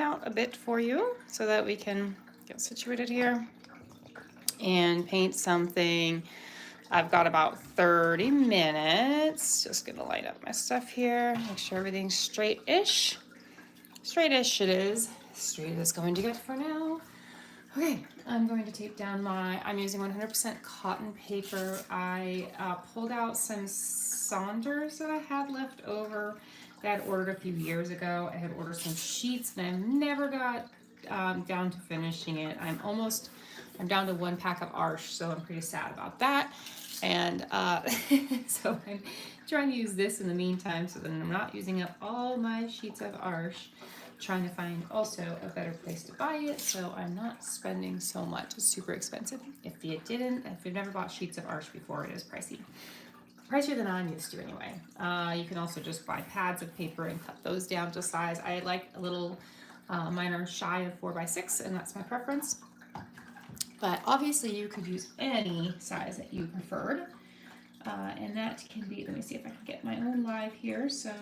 out a bit for you so that we can get situated here and paint something. I've got about 30 minutes. Just gonna light up my stuff here, make sure everything's straight-ish. Straight-ish it is. Straight is going to get for now. Okay, I'm going to tape down I'm using 100% cotton paper. I pulled out some Saunders that I had left over that I had ordered a few years ago. I had ordered some sheets and I never got down to finishing it. I'm down to 1 pack of Arsh, so I'm pretty sad about that. And so I'm trying to use this in the meantime so that I'm not using up all my sheets of Arsh. Trying to find also a better place to buy it so I'm not spending so much. It's super expensive. If you've never bought sheets of Arsh before, it is pricey. Pricier than I'm used to anyway. You can also just buy pads of paper and cut those down to size. I like a little, mine are shy of 4x6 and that's my preference. But obviously you could use any size that you preferred. And that can be, let me see if I can get my own live here. So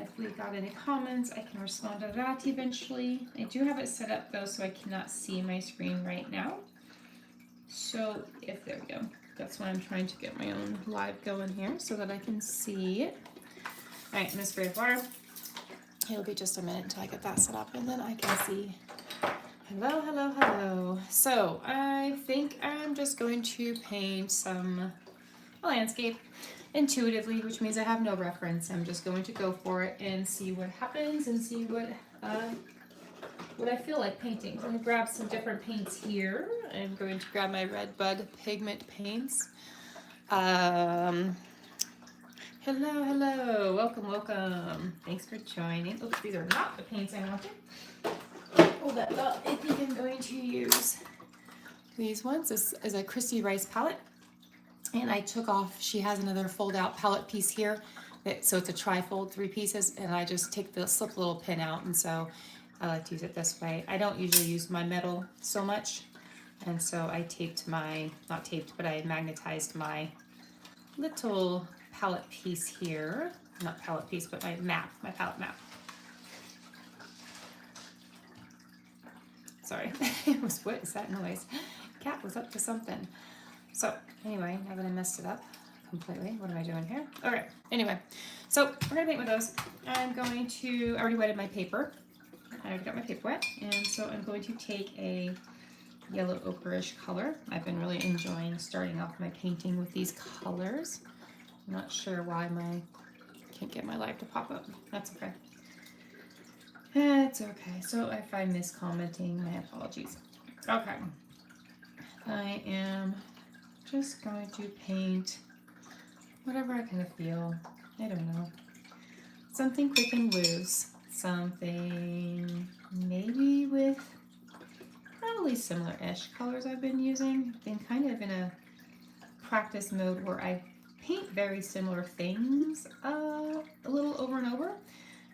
if we got any comments, I can respond to that eventually. I do have it set up though, so I cannot see my screen right now. So there we go. That's why I'm trying to get my own live going here so that I can see it. All right, I'm gonna spray with water. It'll be just a minute until I get that set up and then I can see. Hello, hello, hello. So I think I'm just going to paint some landscape intuitively, which means I have no reference. I'm just going to go for it and see what happens and see what I feel like painting. I'm going to grab some different paints here. I'm going to grab my Red Bud pigment paints. Hello, hello, welcome, welcome. Thanks for joining. Oops, these are not the paints I wanted. Hold that up. I think I'm going to use these ones. This is a Christy Rice palette. And I took off, she has another fold out palette piece here. So it's a tri-fold, 3 pieces, and I just take the slip little pin out, and so I like to use it this way. I don't usually use my metal so much, and so I taped not taped, but I magnetized my little palette piece here. Not palette piece, but my palette map. Sorry, what is that noise? Cat was up to something. So anyway, now that I messed it up completely, what am I doing here? All right, anyway, so we're gonna paint with those. I already wetted my paper. I already got my paper wet, and so I'm going to take a yellow ochreish color. I've been really enjoying starting off my painting with these colors. I'm not sure why can't get my live to pop up. That's okay. It's okay. So if I miss commenting, my apologies. Okay. I am just going to paint whatever I kind of feel. I don't know. Something quick and loose. Something maybe with probably similar-ish colors I've been using. Been kind of in a practice mode where I paint very similar things a little over and over.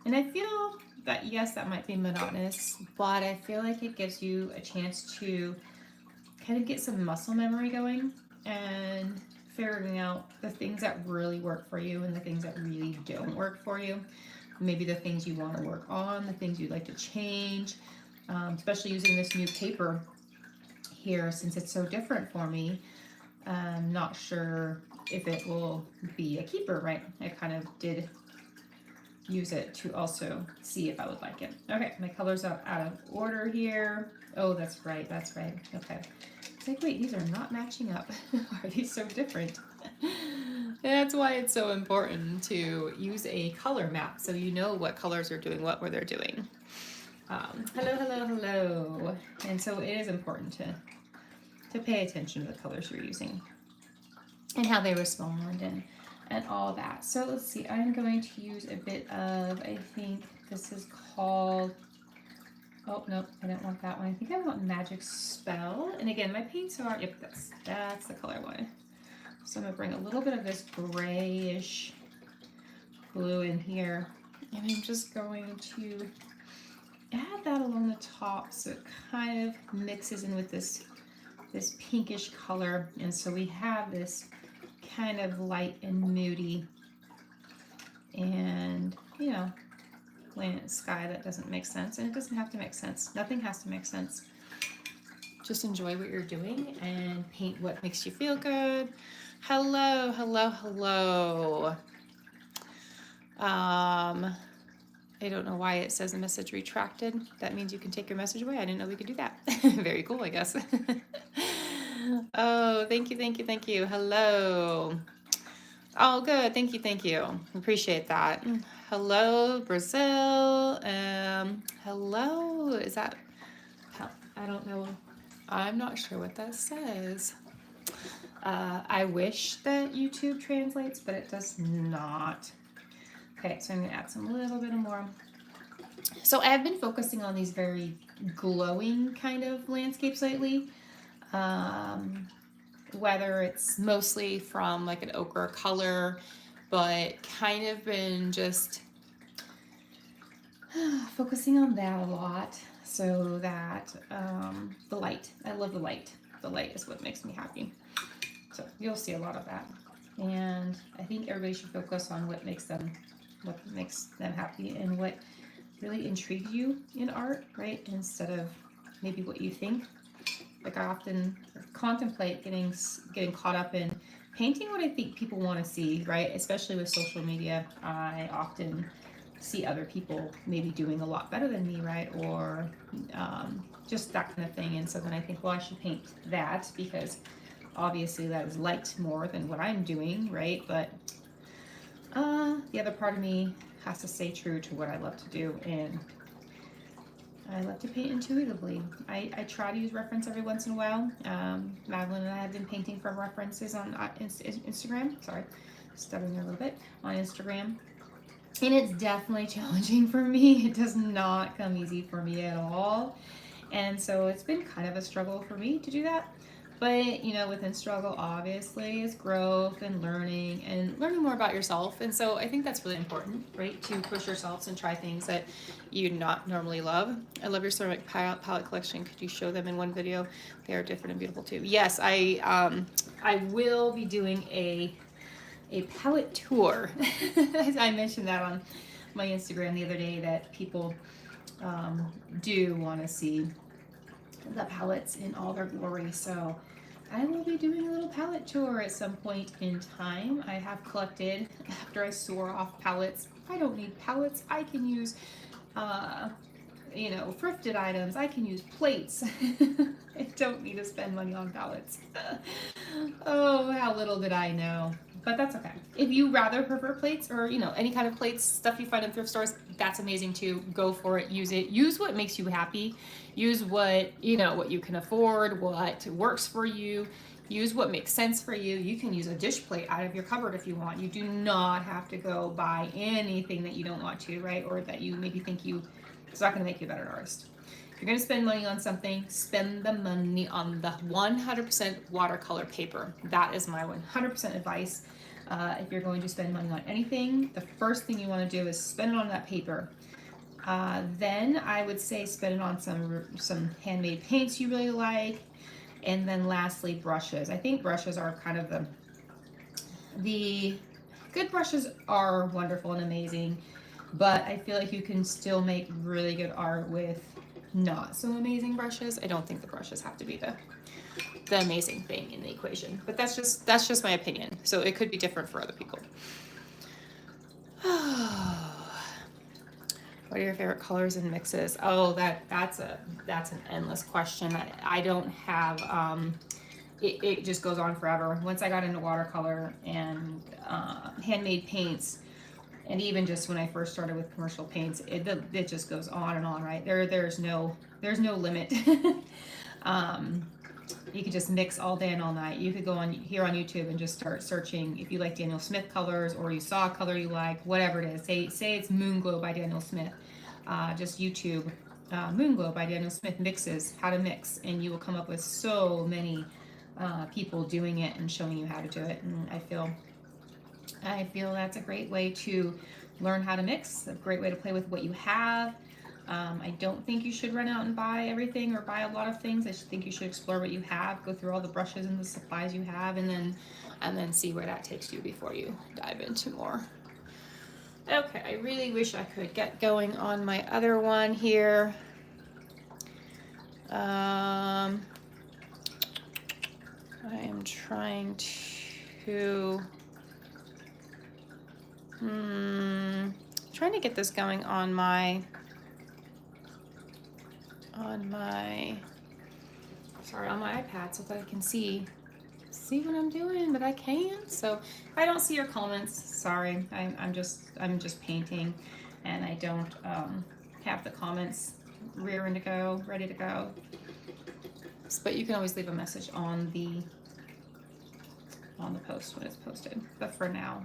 And I feel that, yes, that might be monotonous, but I feel like it gives you a chance to kind of get some muscle memory going and figuring out the things that really work for you and the things that really don't work for you. Maybe the things you want to work on, the things you'd like to change, especially using this new paper here since it's so different for me. I'm not sure if it will be a keeper, right? I kind of did use it to also see if I would like it. Okay, my colors are out of order here. Oh, that's right, that's right. Okay. It's like, wait, these are not matching up. Are these so different? That's why it's so important to use a color map so you know what colors are doing what where they're doing. Hello, hello, hello. And so it is important to pay attention to the colors you're using and how they respond and all that. So let's see, I'm going to use a bit of, I think this is called, oh no, I don't want that one. I think I want Magic Spell. And again, my paints are, yep, that's the color I wanted. So I'm gonna bring a little bit of this grayish blue in here. And I'm just going to add that along the top so it kind of mixes in with this pinkish color. And so we have this kind of light and moody and, you know, sky that doesn't make sense, and it doesn't have to make sense. Nothing has to make sense. Just enjoy what you're doing and paint what makes you feel good. Hello, hello, hello. I don't know why it says a message retracted. That means you can take your message away. I didn't know we could do that. Very cool, I guess. Oh, thank you, thank you, thank you. Hello. Oh, good. Thank you, thank you. Appreciate that. Hello, Brazil. Hello. Is that? I don't know. I'm not sure what that says. I wish that YouTube translates, but it does not. Okay, so I'm going to add some little bit more. So I've been focusing on these very glowing kind of landscapes lately. Whether it's mostly from like an ochre color, but kind of been just focusing on that a lot. So that the light, I love the light. The light is what makes me happy. So you'll see a lot of that. And I think everybody should focus on what makes them happy and what really intrigues you in art, right? Instead of maybe what you think. Like I often contemplate getting caught up in painting what I think people want to see, right? Especially with social media, I often see other people maybe doing a lot better than me, right? Or just that kind of thing. And so then I think, well, I should paint that because obviously that is liked more than what I'm doing, right? But the other part of me has to stay true to what I love to do, and I love to paint intuitively. I try to use reference every once in a while. Madeline and I have been painting from references on Instagram. Sorry, stuttering there a little bit. On Instagram. And it's definitely challenging for me. It does not come easy for me at all. And so it's been kind of a struggle for me to do that. But, you know, within struggle, obviously, is growth and learning more about yourself. And so I think that's really important, right? To push yourselves and try things that you not normally love. I love your ceramic palette collection. Could you show them in one video? They are different and beautiful too. Yes, I will be doing a palette tour. I mentioned that on my Instagram the other day that people do want to see the palettes in all their glory. So I will be doing a little palette tour at some point in time. I have collected, after I swore off palettes, I don't need palettes. I can use, you know, thrifted items. I can use plates. I don't need to spend money on palettes. Oh, how little did I know. But that's okay. If you rather prefer plates or, you know, any kind of plates, stuff you find in thrift stores, that's amazing too. Go for it. Use it. Use what makes you happy. Use what, you know, what you can afford, what works for you. Use what makes sense for you. You can use a dish plate out of your cupboard if you want. You do not have to go buy anything that you don't want to, right? Or that you maybe think it's not going to make you a better artist. If you're going to spend money on something, spend the money on the 100% watercolor paper. That is my 100% advice. If you're going to spend money on anything, the first thing you want to do is spend it on that paper. Then I would say spend it on some handmade paints you really like. And then lastly, brushes. I think brushes are kind of the good brushes are wonderful and amazing, but I feel like you can still make really good art with not so amazing brushes. I don't think the brushes have to be the amazing thing in the equation, but that's just my opinion. So it could be different for other people. What are your favorite colors and mixes? Oh, that's an endless question. I don't have it just goes on forever. Once I got into watercolor and handmade paints, and even just when I first started with commercial paints, it just goes on and on, right? There's no limit. You could just mix all day and all night. You could go on here on YouTube and just start searching if you like Daniel Smith colors, or you saw a color you like, whatever it is. Say it's Moonglow by Daniel Smith. Just YouTube Moonglow by Daniel Smith mixes, how to mix, and you will come up with so many people doing it and showing you how to do it. And I feel that's a great way to learn how to mix, a great way to play with what you have. I don't think you should run out and buy everything or buy a lot of things. I think you should explore what you have, go through all the brushes and the supplies you have, and then see where that takes you before you dive into more Okay, I really wish I could get going on my other one here. I am trying to trying to get this going on my sorry, on my iPad so that I can see what I'm doing, but I can't. So if I don't see your comments, sorry. I'm just painting, and I don't have the comments rearing to go, ready to go. But you can always leave a message on the post when it's posted. But for now,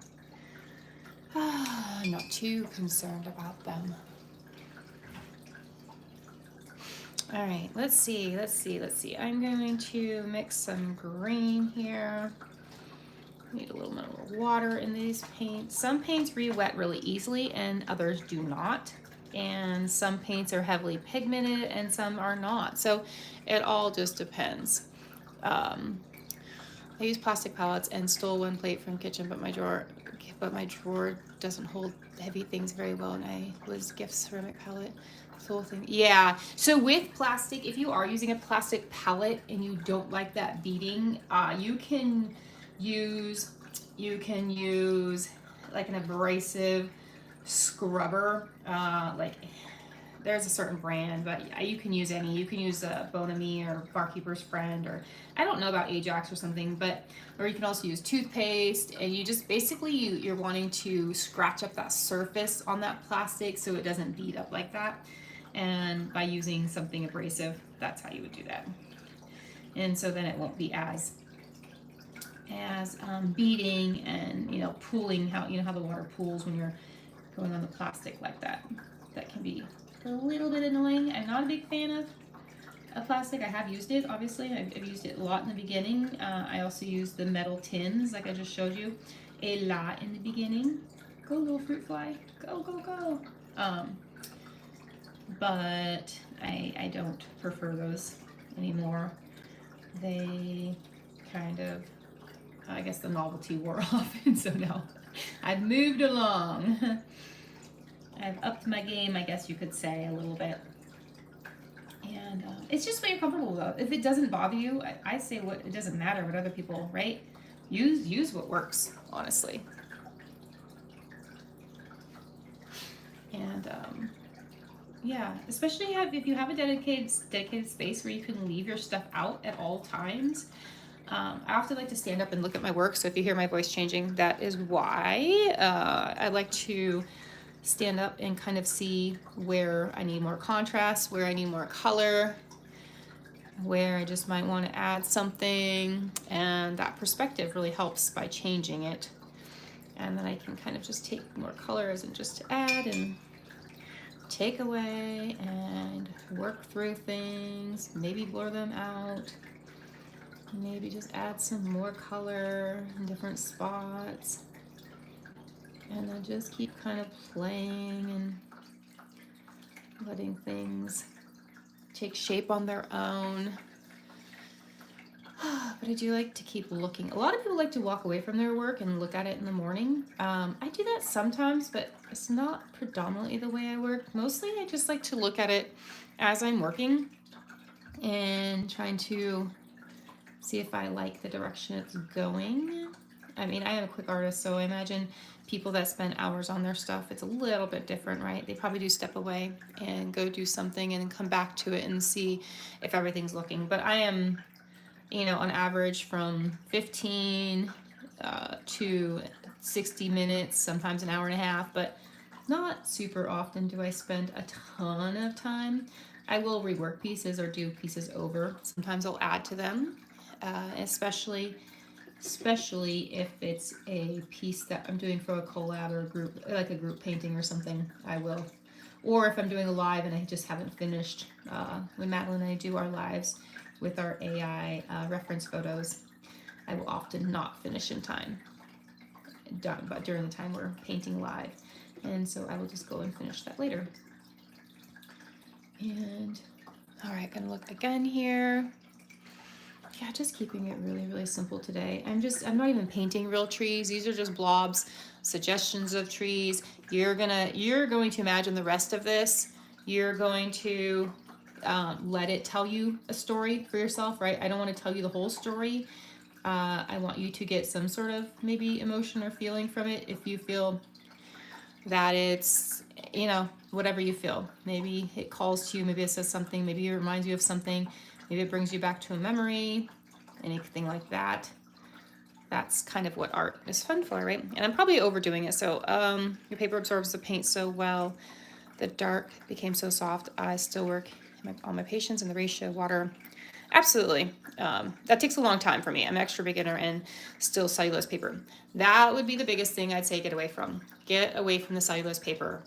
I'm not too concerned about them. All right, let's see. I'm going to mix some green here. Need a little bit more water in these paints. Some paints re-wet really easily and others do not. And some paints are heavily pigmented and some are not. So it all just depends. I use plastic palettes and stole one plate from kitchen, but my drawer doesn't hold heavy things very well, and I was gift ceramic palette. The whole thing. Yeah. So with plastic, if you are using a plastic palette and you don't like that beading, you can use like an abrasive scrubber. Like there's a certain brand, but you can use any. You can use a Bonami or Barkeeper's Friend, or I don't know about Ajax or something, but or you can also use toothpaste, and you just basically you're wanting to scratch up that surface on that plastic so it doesn't bead up like that. And by using something abrasive, that's how you would do that. And so then it won't be as beading and pooling, how the water pools when you're going on the plastic like that. That can be a little bit annoying. I'm not a big fan of plastic. I have used it, obviously. I've used it a lot in the beginning. I also used the metal tins like I just showed you a lot in the beginning. Go little fruit fly, go. But I don't prefer those anymore. They kind of, I guess the novelty wore off, and so now I've moved along. I've upped my game, I guess you could say, a little bit. And it's just what you're comfortable with. If it doesn't bother you, I say it doesn't matter what other people, right? Use what works, honestly. And yeah, especially if you have a dedicated space where you can leave your stuff out at all times. I often like to stand up and look at my work, so if you hear my voice changing, that is why. I like to stand up and kind of see where I need more contrast, where I need more color, where I just might want to add something, and that perspective really helps by changing it. And then I can kind of just take more colors and just add and take away and work through things, maybe blur them out, maybe just add some more color in different spots, and then just keep kind of playing and letting things take shape on their own. But I do like to keep looking. A lot of people like to walk away from their work and look at it in the morning. I do that sometimes, but it's not predominantly the way I work. Mostly I just like to look at it as I'm working and trying to see if I like the direction it's going. I mean, I am a quick artist, so I imagine people that spend hours on their stuff, it's a little bit different, right? They probably do step away and go do something and come back to it and see if everything's looking. But I am, on average from 15 to 60 minutes, sometimes an hour and a half, but not super often do I spend a ton of time. I will rework pieces or do pieces over. Sometimes I'll add to them, especially if it's a piece that I'm doing for a collab or a group, like a group painting or something, I will. Or if I'm doing a live and I just haven't finished, when Madeline and I do our lives with our AI reference photos, I will often not finish in time, but during the time we're painting live. And so I will just go and finish that later. And all right, gonna look again here. yeah, just keeping it really, really simple today. I'm not even painting real trees. These are just blobs, suggestions of trees. You're going to imagine the rest of this. You're going to let it tell you a story for yourself, right? I don't want to tell you the whole story. I want you to get some sort of maybe emotion or feeling from it. If you feel that it's, you know, whatever you feel. Maybe it calls to you, maybe it says something, maybe it reminds you of something, maybe it brings you back to a memory, anything like that. That's kind of what art is fun for, right? And I'm probably overdoing it. So your paper absorbs the paint so well. The dark became so soft. I still work on my patience and the ratio water. Absolutely. That takes a long time for me. I'm an extra beginner and still cellulose paper. That would be the biggest thing I'd say get away from. Get away from the cellulose paper.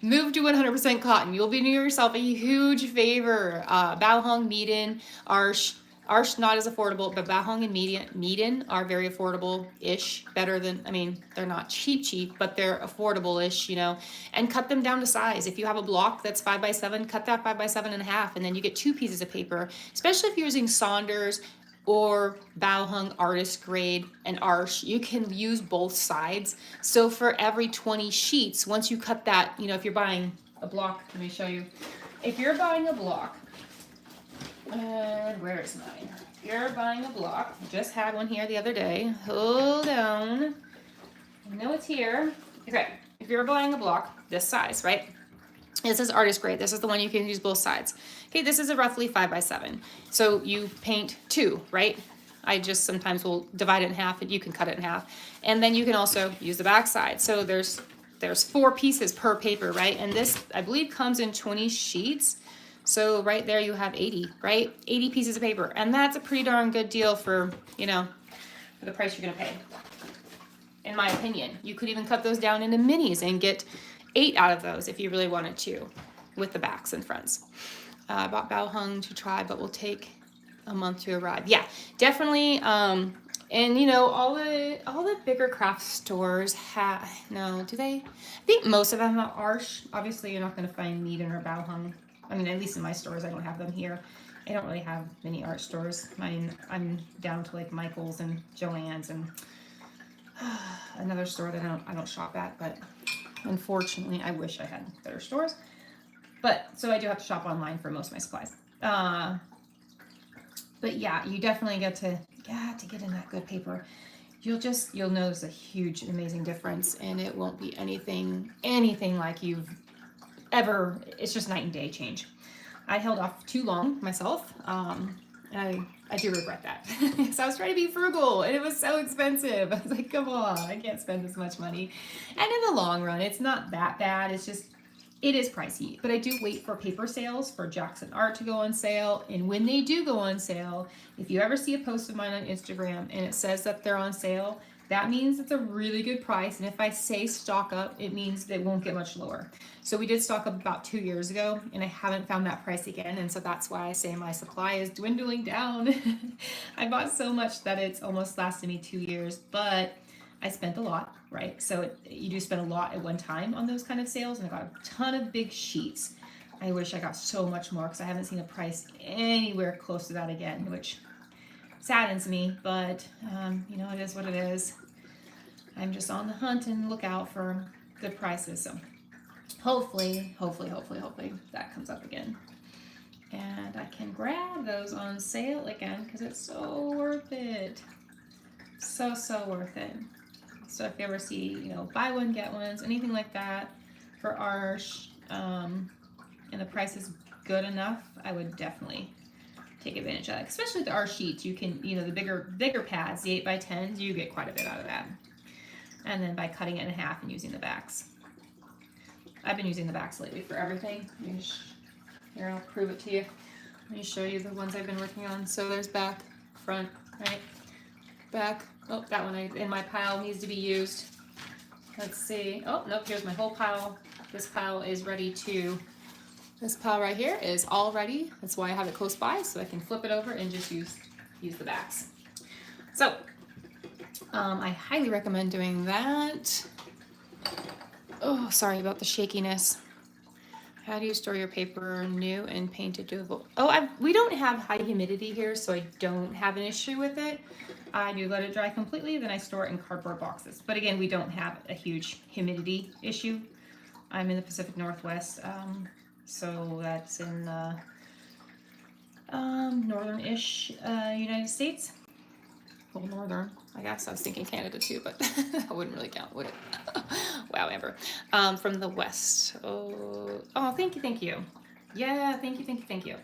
Move to 100% cotton. You'll be doing yourself a huge favor. Bao Hong, Meeden, Arsh. Arsh not as affordable, but Bao Hong and Meeden are very affordable-ish. Better than, I mean, they're not cheap, but they're affordable-ish, you know. And cut them down to size. If you have a block that's 5x7, cut that 5x7.5, and then you get 2 pieces of paper. Especially if you're using Saunders or Bao Hung Artist Grade and Arsh, you can use both sides. So for every 20 sheets, once you cut that, you know, if you're buying a block, let me show you. If you're buying a block, and where is mine? If you're buying a block, I just had one here the other day. Hold on. I know it's here. Okay, if you're buying a block this size, right? This is Artist Grade. This is the one you can use both sides. Okay, this is a roughly 5x7. So you paint 2, right? I just sometimes will divide it in half, and you can cut it in half. And then you can also use the back side. So there's 4 pieces per paper, right? And this, I believe, comes in 20 sheets. So right there you have 80, right? 80 pieces of paper. And that's a pretty darn good deal for, you know, for the price you're gonna pay. In my opinion. You could even cut those down into minis and get 8 out of those if you really wanted to, with the backs and fronts. I bought Bao Hung to try, but will take a month to arrive. Yeah, definitely. And you know, all the bigger craft stores have, no, do they? I think most of them are Arsh. Obviously, you're not going to find Meeden or Bao Hung. I mean, at least in my stores, I don't have them here. I don't really have many art stores. I'm down to like Michael's and Joann's and another store that I don't shop at, but unfortunately, I wish I had better stores. But so I do have to shop online for most of my supplies. But yeah, you definitely get to get in that good paper. You'll notice a huge, amazing difference, and it won't be anything like you've ever. It's just night and day change. I held off too long myself. And I do regret that. So I was trying to be frugal and it was so expensive. I was like, come on, I can't spend this much money. And in the long run, it's not that bad. It's just, it is pricey. But I do wait for paper sales for Jackson Art to go on sale. And when they do go on sale, if you ever see a post of mine on Instagram and it says that they're on sale, that means it's a really good price. And if I say stock up, it means they won't get much lower. So we did stock up about 2 years ago and I haven't found that price again. And so that's why I say my supply is dwindling down. I bought so much that it's almost lasted me 2 years, but I spent a lot, right? So you do spend a lot at one time on those kind of sales, and I got a ton of big sheets. I wish I got so much more because I haven't seen a price anywhere close to that again, which saddens me, but you know, it is what it is. I'm just on the hunt and look out for good prices. So hopefully that comes up again. And I can grab those on sale again because it's so worth it. So worth it. So if you ever see, you know, buy one, get ones, anything like that for Arsh, and the price is good enough, I would definitely take advantage of that. Especially with the Arsh sheets, you can, you know, the bigger pads, the 8x10s, you get quite a bit out of that. And then by cutting it in half and using the backs. I've been using the backs lately for everything. Here, I'll prove it to you. Let me show you the ones I've been working on. So there's back, front, right? Back. Oh, that one in my pile needs to be used. Let's see. Oh, nope, here's my whole pile. This pile is ready to, this pile right here is all ready. That's why I have it close by, so I can flip it over and just use the backs. So, I highly recommend doing that. Oh, sorry about the shakiness. How do you store your paper new and painted doable? Oh, we don't have high humidity here, so I don't have an issue with it. I do let it dry completely, then I store it in cardboard boxes. But again, we don't have a huge humidity issue. I'm in the Pacific Northwest, so that's in the northern-ish United States. Well, northern, I guess. I was thinking Canada too, but that wouldn't really count, would it? Wow, Amber. From the west. Oh, thank you. Yeah, thank you.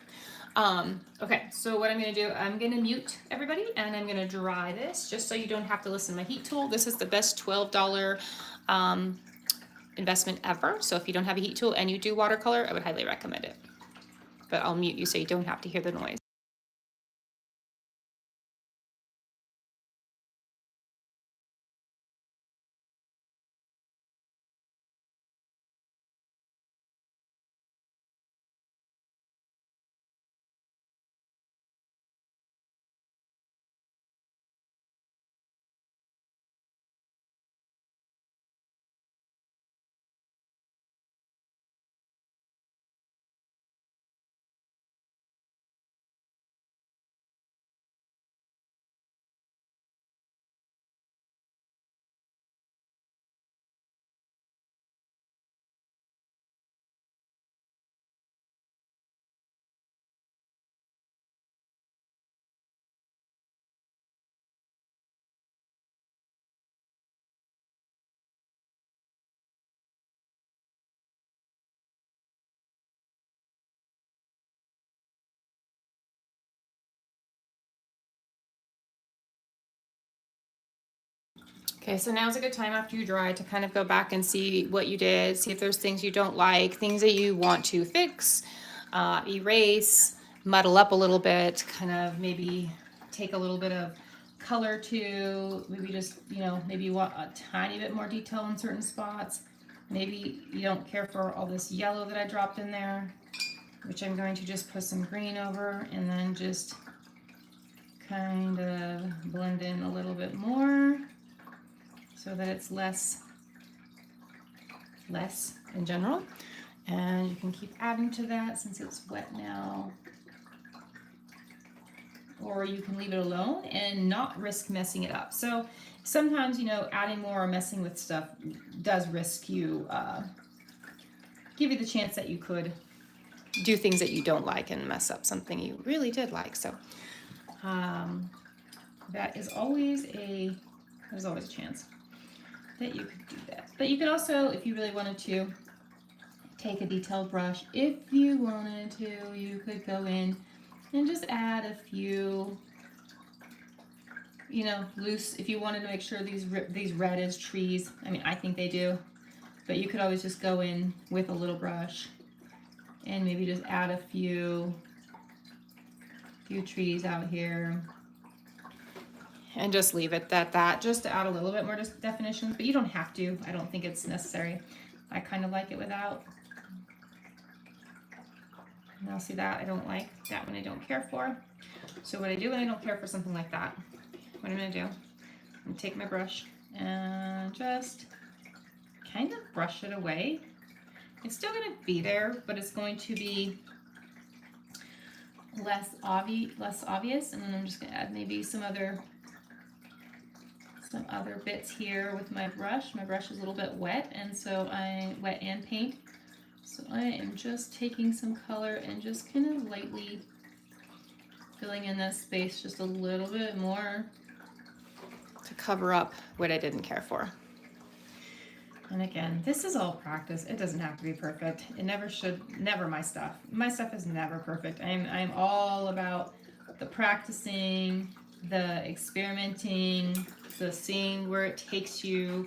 Okay, so what I'm gonna do, I'm gonna mute everybody and I'm gonna dry this just so you don't have to listen to my heat tool. This is the best $12 investment ever. So if you don't have a heat tool and you do watercolor, I would highly recommend it. But I'll mute you so you don't have to hear the noise. Okay, so now's a good time after you dry to kind of go back and see what you did, see if there's things you don't like, things that you want to fix, erase, muddle up a little bit, kind of maybe take a little bit of color to, maybe just, maybe you want a tiny bit more detail in certain spots. Maybe you don't care for all this yellow that I dropped in there, which I'm going to just put some green over and then just kind of blend in a little bit more, so that it's less in general. And you can keep adding to that since it's wet now. Or you can leave it alone and not risk messing it up. So sometimes, adding more or messing with stuff does risk you, give you the chance that you could do things that you don't like and mess up something you really did like. So there's always a chance that you could do that. But you could also, if you really wanted to, take a detailed brush. If you wanted to, you could go in and just add a few, loose, if you wanted to make sure these red as trees. I mean, I think they do. But you could always just go in with a little brush and maybe just add a few trees out here. And just leave it at that, just to add a little bit more definition, but you don't have to. I don't think it's necessary. I kind of like it without. Now see that I don't like, that one I don't care for. So what I do when I don't care for something like that, what I'm gonna do, I'm gonna take my brush and just kind of brush it away. It's still gonna be there, but it's going to be less obvious, and then I'm just gonna add maybe some other bits here with my brush. My brush is a little bit wet, and so wet and paint. So I am just taking some color and just kind of lightly filling in that space just a little bit more to cover up what I didn't care for. And again, this is all practice. It doesn't have to be perfect. It never should, never my stuff. My stuff is never perfect. I'm all about the practicing, the experimenting, the seeing where it takes you,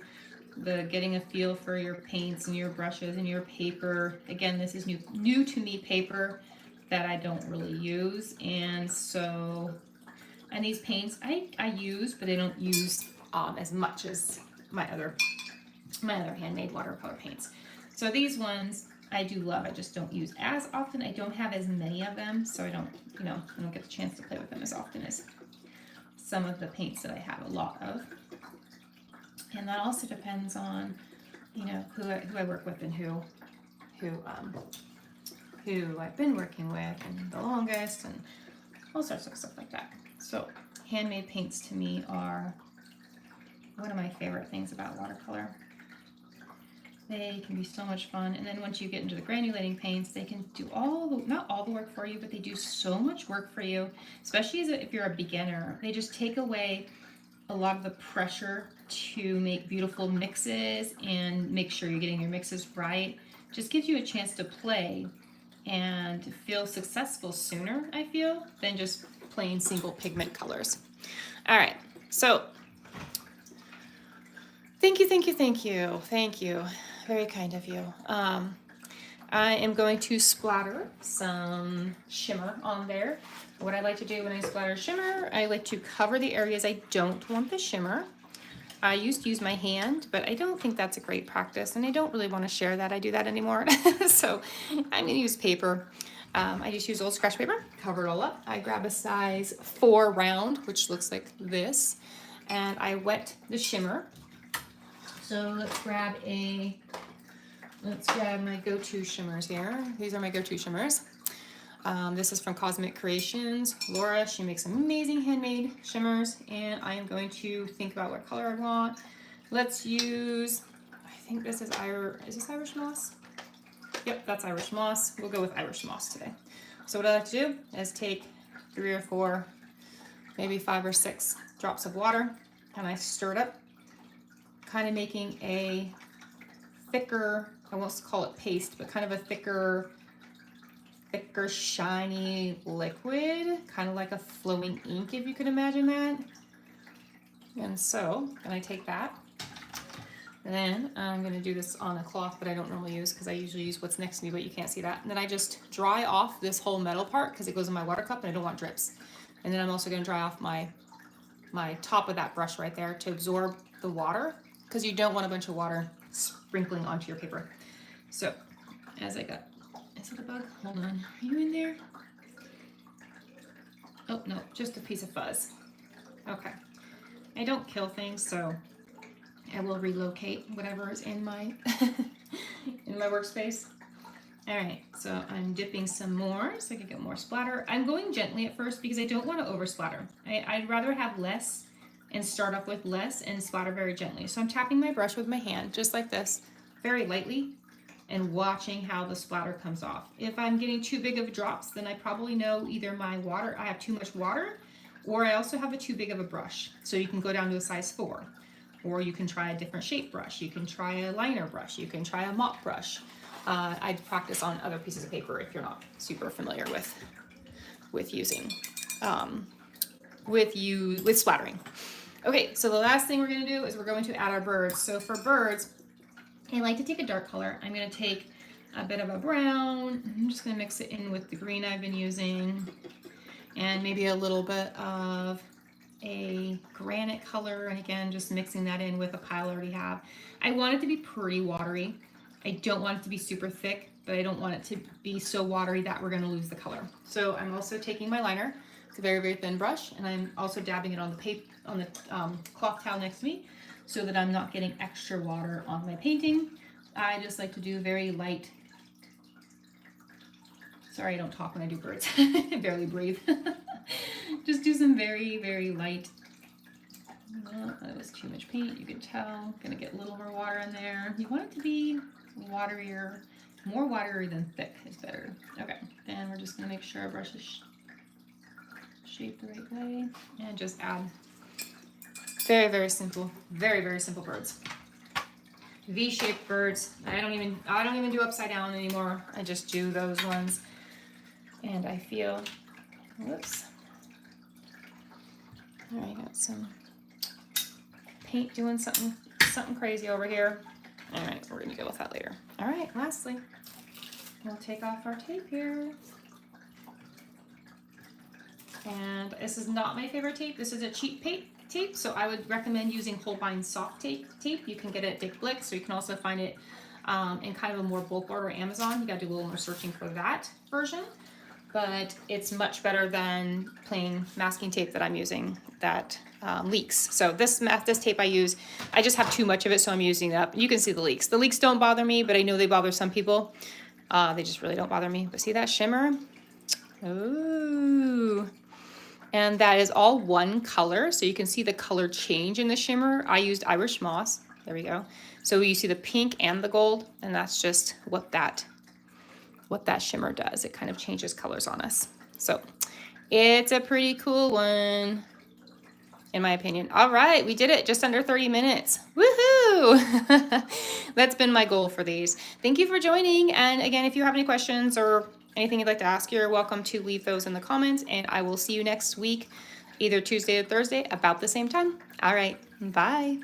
the getting a feel for your paints and your brushes and your paper. Again, this is new to me paper that I don't really use, and these paints I use, but I don't use as much as my other handmade watercolor paints. So these ones I do love. I just don't use as often. I don't have as many of them, so I don't get the chance to play with them as often as some of the paints that I have a lot of. And that also depends on, who I work with and who who I've been working with and the longest and all sorts of stuff like that. So handmade paints to me are one of my favorite things about watercolor. They can be so much fun, and then once you get into the granulating paints, they can do not all the work for you, but they do so much work for you, especially if you're a beginner. They just take away a lot of the pressure to make beautiful mixes and make sure you're getting your mixes right. Just gives you a chance to play and feel successful sooner, I feel, than just plain single pigment colors. All right, so thank you, thank you, thank you, thank you. Very kind of you. I am going to splatter some shimmer on there. What I like to do when I splatter shimmer, I like to cover the areas I don't want the shimmer. I used to use my hand, but I don't think that's a great practice, and I don't really want to share that I do that anymore. So I'm going to use paper. I just use old scratch paper, cover it all up. I grab a size 4 round, which looks like this, and I wet the shimmer. So let's grab my go-to shimmers here. These are my go-to shimmers. This is from Cosmic Creations. Laura, she makes amazing handmade shimmers, and I am going to think about what color I want. Let's use, I think this is Irish Moss? Yep, that's Irish Moss. We'll go with Irish Moss today. So what I like to do is take 3 or 4, maybe 5 or 6 drops of water, and I stir it up, kind of making a thicker, I won't call it paste, but kind of a thicker shiny liquid, kind of like a flowing ink, if you could imagine that. And so, and I take that, and then I'm going to do this on a cloth that I don't normally use because I usually use what's next to me, but you can't see that. And then I just dry off this whole metal part because it goes in my water cup and I don't want drips. And then I'm also going to dry off my top of that brush right there to absorb the water, because you don't want a bunch of water sprinkling onto your paper. So, as I got, is it a bug? Hold on, are you in there? Oh, no, just a piece of fuzz. Okay. I don't kill things, so I will relocate whatever is in my in my workspace. All right, so I'm dipping some more so I can get more splatter. I'm going gently at first because I don't want to over splatter. I'd rather have less and start off with less and splatter very gently. So I'm tapping my brush with my hand, just like this, very lightly, and watching how the splatter comes off. If I'm getting too big of drops, then I probably know either my water, I have too much water, or I also have a too big of a brush. So you can go down to a size 4, or you can try a different shape brush. You can try a liner brush. You can try a mop brush. I'd practice on other pieces of paper if you're not super familiar with using, with splattering. Okay, so the last thing we're gonna do is we're going to add our birds. So for birds, I like to take a dark color. I'm gonna take a bit of a brown. I'm just gonna mix it in with the green I've been using, and maybe a little bit of a granite color, and again, just mixing that in with a pile I already have. I want it to be pretty watery. I don't want it to be super thick, but I don't want it to be so watery that we're gonna lose the color. So I'm also taking my liner. It's a very, very thin brush, and I'm also dabbing it on the paper, on the cloth towel next to me, so that I'm not getting extra water on my painting. I just like to do very light. Sorry, I don't talk when I do birds. I barely breathe. Just do some very, very light. Oh, that was too much paint, you can tell. Gonna get a little more water in there. You want it to be waterier, more watery than thick is better. Okay, and we're just gonna make sure our brush is shaped the right way, and just add very, very simple birds. V-shaped birds. I don't even do upside down anymore. I just do those ones. And I feel, whoops. All right, got some paint doing something crazy over here. All right, we're gonna go with that later. All right, lastly, we'll take off our tape here. And this is not my favorite tape. This is a cheap tape, so I would recommend using Holbein soft tape. You can get it at Dick Blick, so you can also find it in kind of a more bulk order Amazon. You gotta do a little more searching for that version, but it's much better than plain masking tape that I'm using that leaks. So this tape I use, I just have too much of it, so I'm using it up. You can see the leaks. The leaks don't bother me, but I know they bother some people. They just really don't bother me. But see that shimmer? Ooh. And that is all one color. So you can see the color change in the shimmer. I used Irish Moss. There we go. So you see the pink and the gold, and that's just what that shimmer does. It kind of changes colors on us. So it's a pretty cool one, in my opinion. All right, we did it, just under 30 minutes. Woohoo! That's been my goal for these. Thank you for joining. And again, if you have any questions or anything you'd like to ask, you're welcome to leave those in the comments, and I will see you next week, either Tuesday or Thursday, about the same time. All right, bye.